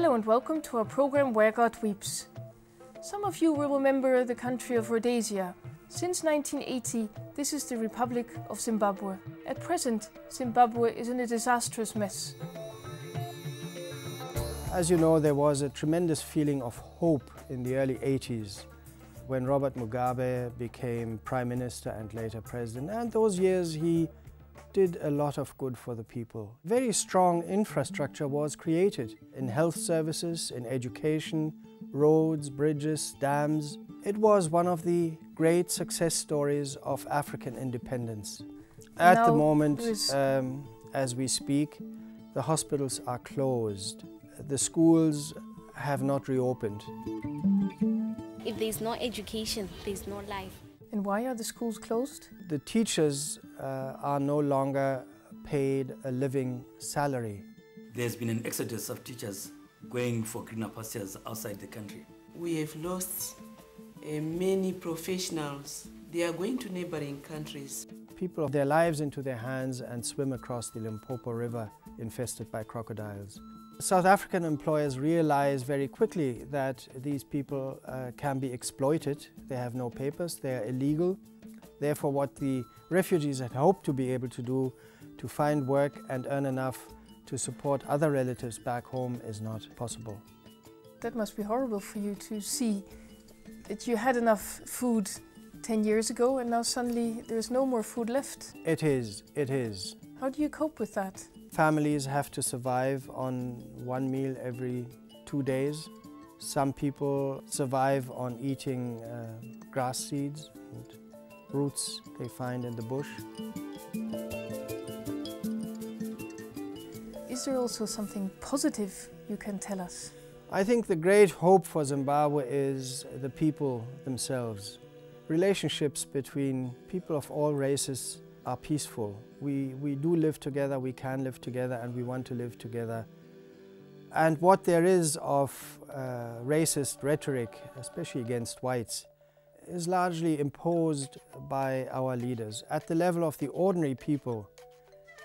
Hello and welcome to our program Where God Weeps. Some of you will remember the country of Rhodesia. Since 1980, this is the Republic of Zimbabwe. At present, Zimbabwe is in a disastrous mess. As you know, there was a tremendous feeling of hope in the early 80s when Robert Mugabe became Prime Minister and later President. And those years he did a lot of good for the people. Very strong infrastructure was created in health services, in education, roads, bridges, dams. It was one of the great success stories of African independence. At the moment, as we speak, the hospitals are closed. The schools have not reopened. If there's no education, there's no life. And why are the schools closed? The teachers are no longer paid a living salary. There's been an exodus of teachers going for greener pastures outside the country. We have lost many professionals. They are going to neighboring countries. People have their lives into their hands and swim across the Limpopo River infested by crocodiles. South African employers realize very quickly that these people can be exploited. They have no papers, they are illegal. Therefore, what the refugees had hoped to be able to do, to find work and earn enough to support other relatives back home, is not possible. That must be horrible for you to see that you had enough food 10 years ago and now suddenly there's no more food left. It is. How do you cope with that? Families have to survive on one meal every 2 days. Some people survive on eating grass seeds and roots they find in the bush. Is there also something positive you can tell us? I think the great hope for Zimbabwe is the people themselves. Relationships between people of all races are peaceful. We do live together, we can live together, and we want to live together. And what there is of racist rhetoric, especially against whites, is largely imposed by our leaders. At the level of the ordinary people,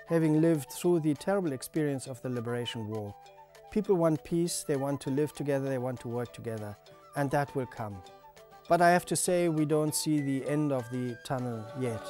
having lived through the terrible experience of the Liberation War, people want peace, they want to live together, they want to work together, and that will come. But I have to say, we don't see the end of the tunnel yet.